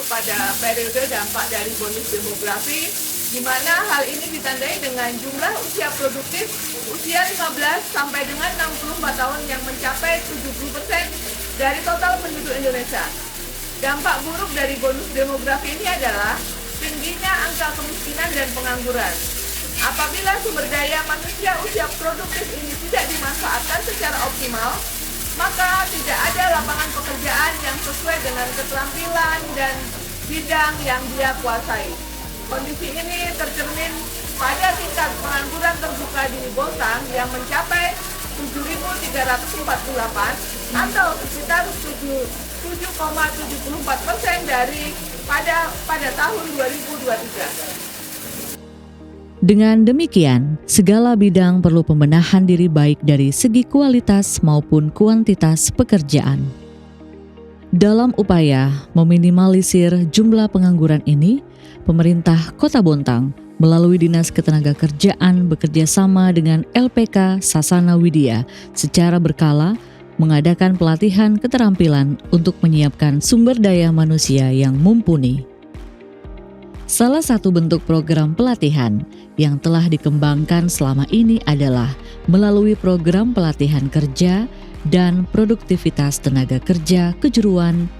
kepada periode dampak dari bonus demografi, di mana hal ini ditandai dengan jumlah usia produktif usia 15 sampai dengan 64 tahun yang mencapai 70% dari total penduduk Indonesia. Dampak buruk dari bonus demografi ini adalah tingginya angka kemiskinan dan pengangguran. Apabila sumber daya manusia usia produktif ini tidak dimanfaatkan secara optimal, maka tidak ada lapangan pekerjaan yang sesuai dengan keterampilan dan bidang yang dia kuasai. Kondisi ini tercermin pada tingkat pengangguran terbuka di Bontang yang mencapai 7.348 atau sekitar 7,74% dari pada tahun 2023. Dengan demikian, segala bidang perlu pembenahan diri baik dari segi kualitas maupun kuantitas pekerjaan. Dalam upaya meminimalisir jumlah pengangguran ini, pemerintah Kota Bontang melalui Dinas Ketenagakerjaan bekerja sama dengan LPK Sasana Widya secara berkala mengadakan pelatihan keterampilan untuk menyiapkan sumber daya manusia yang mumpuni. Salah satu bentuk program pelatihan yang telah dikembangkan selama ini adalah melalui program pelatihan kerja dan produktivitas tenaga kerja kejuruan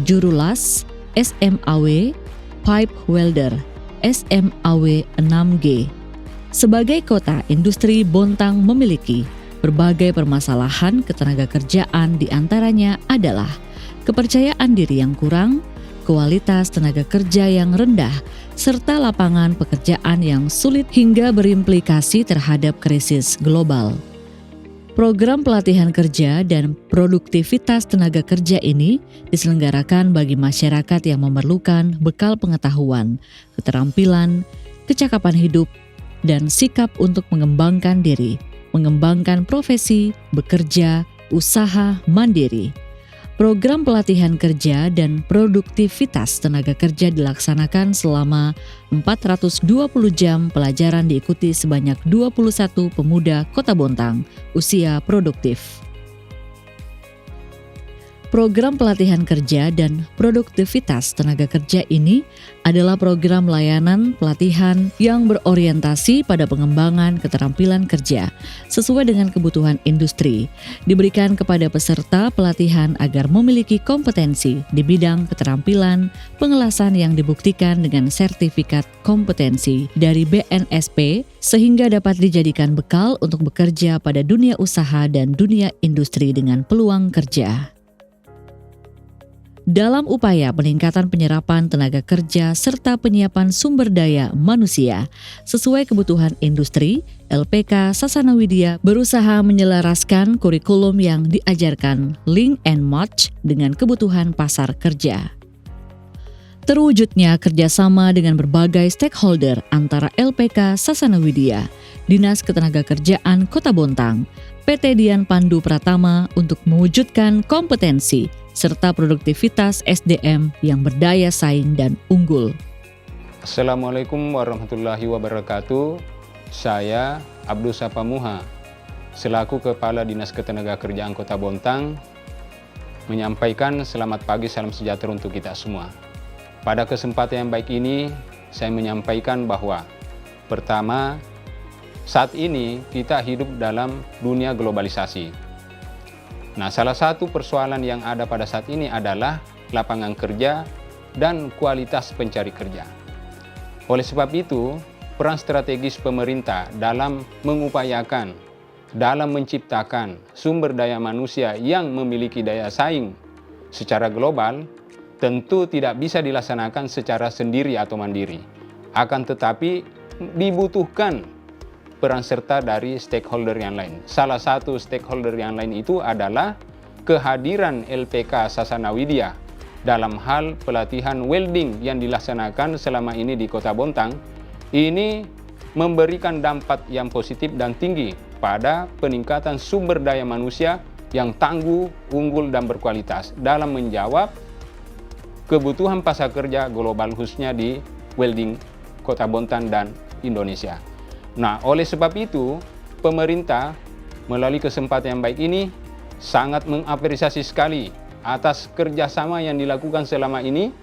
Jurulas, SMAW, Pipe Welder, SMAW 6G. Sebagai kota industri, Bontang memiliki berbagai permasalahan ketenaga kerjaan, di antaranya adalah kepercayaan diri yang kurang, kualitas tenaga kerja yang rendah, serta lapangan pekerjaan yang sulit hingga berimplikasi terhadap krisis global. Program pelatihan kerja dan produktivitas tenaga kerja ini diselenggarakan bagi masyarakat yang memerlukan bekal pengetahuan, keterampilan, kecakapan hidup, dan sikap untuk mengembangkan diri, mengembangkan profesi, bekerja, usaha mandiri. Program pelatihan kerja dan produktivitas tenaga kerja dilaksanakan selama 420 jam. Pelajaran diikuti sebanyak 21 pemuda Kota Bontang usia produktif. Program pelatihan kerja dan produktivitas tenaga kerja ini adalah program layanan pelatihan yang berorientasi pada pengembangan keterampilan kerja sesuai dengan kebutuhan industri, diberikan kepada peserta pelatihan agar memiliki kompetensi di bidang keterampilan pengelasan yang dibuktikan dengan sertifikat kompetensi dari BNSP sehingga dapat dijadikan bekal untuk bekerja pada dunia usaha dan dunia industri dengan peluang kerja. Dalam upaya peningkatan penyerapan tenaga kerja serta penyiapan sumber daya manusia sesuai kebutuhan industri, LPK Sasana Widya berusaha menyelaraskan kurikulum yang diajarkan link and match dengan kebutuhan pasar kerja. Terwujudnya kerjasama dengan berbagai stakeholder antara LPK Sasana Widya, Dinas Ketenagakerjaan Kota Bontang, PT Dian Pandu Pratama untuk mewujudkan kompetensi serta produktivitas SDM yang berdaya saing dan unggul. Assalamualaikum warahmatullahi wabarakatuh. Saya Abdul Sapamuha, selaku Kepala Dinas Ketenagakerjaan Kota Bontang, menyampaikan selamat pagi, salam sejahtera untuk kita semua. Pada kesempatan yang baik ini, saya menyampaikan bahwa pertama, saat ini kita hidup dalam dunia globalisasi. Nah, salah satu persoalan yang ada pada saat ini adalah lapangan kerja dan kualitas pencari kerja. Oleh sebab itu, peran strategis pemerintah dalam mengupayakan, dalam menciptakan sumber daya manusia yang memiliki daya saing secara global, tentu tidak bisa dilaksanakan secara sendiri atau mandiri. Akan tetapi dibutuhkan peran serta dari stakeholder yang lain. Salah satu stakeholder yang lain itu adalah kehadiran LPK Sasana Widya dalam hal pelatihan welding yang dilaksanakan selama ini di Kota Bontang. Ini memberikan dampak yang positif dan tinggi pada peningkatan sumber daya manusia yang tangguh, unggul, dan berkualitas dalam menjawab kebutuhan pasar kerja global khususnya di welding Kota Bontang dan Indonesia. Nah, oleh sebab itu, pemerintah melalui kesempatan yang baik ini sangat mengapresiasi sekali atas kerjasama yang dilakukan selama ini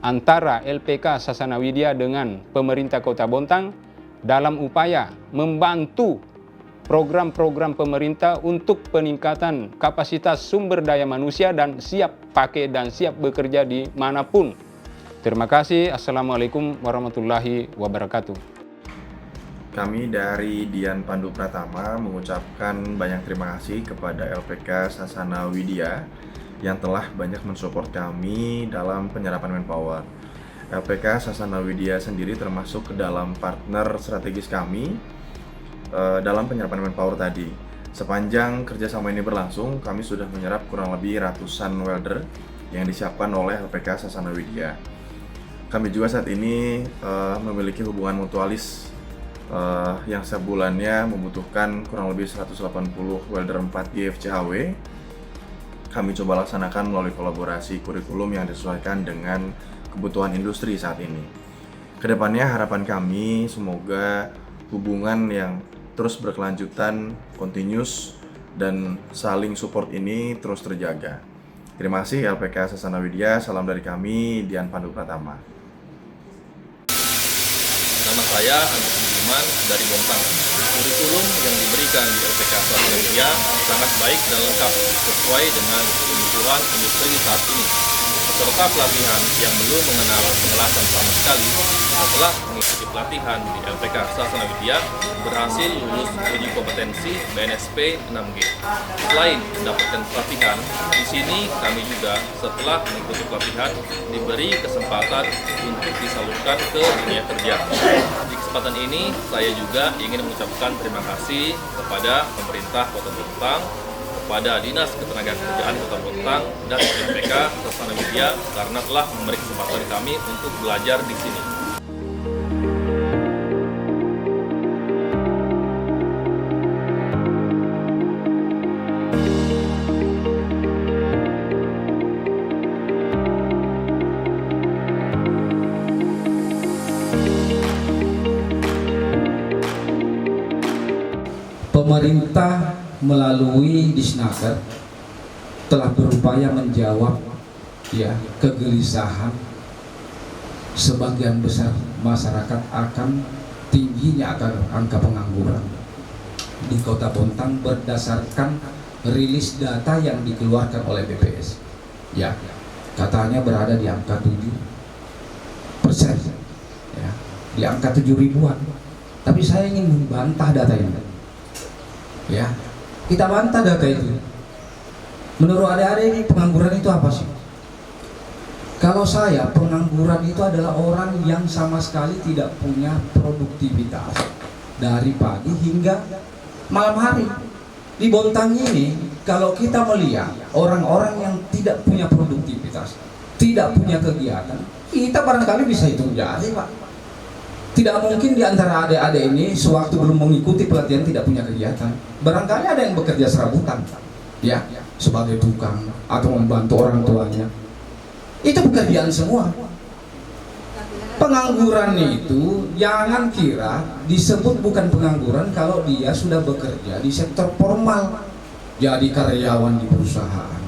antara LPK Sasana Widya dengan pemerintah Kota Bontang dalam upaya membantu program-program pemerintah untuk peningkatan kapasitas sumber daya manusia dan siap pakai dan siap bekerja di manapun. Terima kasih. Assalamualaikum warahmatullahi wabarakatuh. Kami dari Dian Pandu Pratama mengucapkan banyak terima kasih kepada LPK Sasana Widya yang telah banyak mensupport kami dalam penyerapan manpower. LPK Sasana Widya sendiri termasuk ke dalam partner strategis kami dalam penyerapan manpower tadi. Sepanjang kerjasama ini berlangsung, kami sudah menyerap kurang lebih ratusan welder yang disiapkan oleh LPK Sasana Widya. Kami juga saat ini memiliki hubungan mutualis yang sebulannya membutuhkan kurang lebih 180 welder 4G FCHW. Kami coba laksanakan melalui kolaborasi kurikulum yang disesuaikan dengan kebutuhan industri saat ini. Kedepannya harapan kami semoga hubungan yang terus berkelanjutan, continuous, dan saling support ini terus terjaga. Terima kasih LPK Sasana Widya, salam dari kami, Dian Pandu Pratama. Nama saya Agus Budiman dari Bontang. Kurikulum yang diberikan di LPK Sasana Widya sangat baik dan lengkap sesuai dengan kebutuhan industri saat ini. Peserta pelatihan yang belum mengenal pengelasan sama sekali setelah mengikuti pelatihan di LPK Sasana Widya berhasil lulus uji kompetensi BNSP 6G. Selain mendapatkan pelatihan, di sini kami juga setelah mengikuti pelatihan diberi kesempatan untuk disalurkan ke dunia kerja. Di kesempatan ini saya juga ingin mengucapkan terima kasih kepada pemerintah Kota Bontang, kepada Dinas Ketenagakerjaan Kota Bontang dan LPK Sasana Widya karena telah memberi kesempatan kami untuk belajar di sini. Pemerintah melalui Disnaker telah berupaya menjawab kegelisahan sebagian besar masyarakat akan tingginya angka pengangguran di Kota Bontang berdasarkan rilis data yang dikeluarkan oleh BPS. Katanya berada di angka 7%, di angka 7.000-an. Tapi saya ingin membantah data ini. Kita bantah data itu. Menurut adik-adik ini pengangguran itu apa sih? Kalau saya, pengangguran itu adalah orang yang sama sekali tidak punya produktivitas dari pagi hingga malam hari. Di Bontang ini, kalau kita melihat orang-orang yang tidak punya produktivitas, tidak punya kegiatan, kita barangkali bisa hitung jari, Pak. Tidak mungkin di antara adik-adik ini sewaktu belum mengikuti pelatihan tidak punya kegiatan. Barangkali ada yang bekerja serabutan, sebagai tukang atau membantu orang tuanya. Itu pekerjaan semua. Pengangguran itu jangan kira disebut bukan pengangguran kalau dia sudah bekerja di sektor formal, jadi karyawan di perusahaan,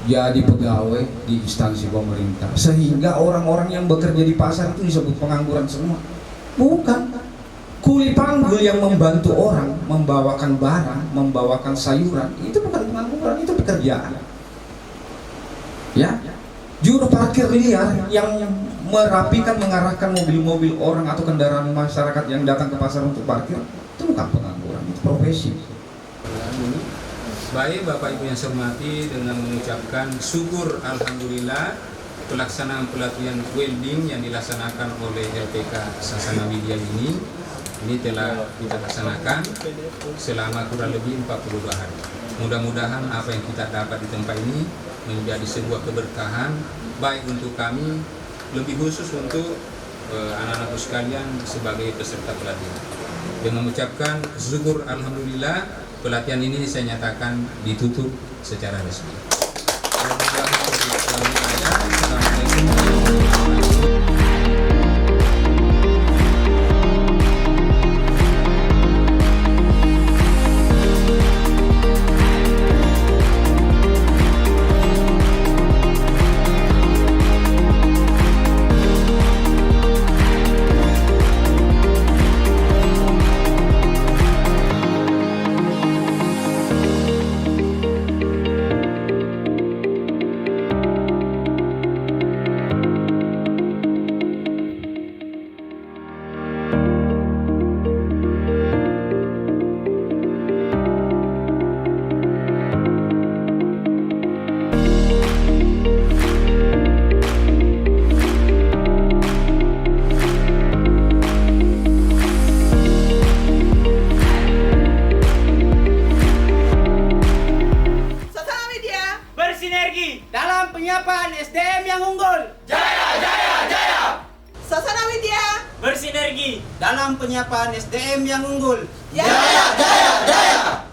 jadi pegawai di instansi pemerintah, sehingga orang-orang yang bekerja di pasar itu disebut pengangguran semua. Bukan. Kuli panggul yang membantu orang membawakan barang, membawakan sayuran, itu bukan pengangguran, itu pekerjaan. Juru parkir liar yang merapikan, mengarahkan mobil-mobil orang atau kendaraan masyarakat yang datang ke pasar untuk parkir, itu bukan pengangguran, itu profesi. Baik Bapak Ibu yang saya hormati, dengan mengucapkan syukur alhamdulillah pelaksanaan pelatihan welding yang dilaksanakan oleh LPK Sasana Widya ini telah kita laksanakan selama kurang lebih 42 hari. Mudah-mudahan apa yang kita dapat di tempat ini menjadi sebuah keberkahan baik untuk kami, lebih khusus untuk anak-anakku sekalian sebagai peserta pelatihan. Dengan mengucapkan syukur alhamdulillah, pelatihan ini saya nyatakan ditutup secara resmi. bersinergi dalam penyiapan SDM yang unggul. Jaya, jaya, jaya. Sasana Widya bersinergi dalam penyiapan SDM yang unggul. Jaya, jaya, jaya.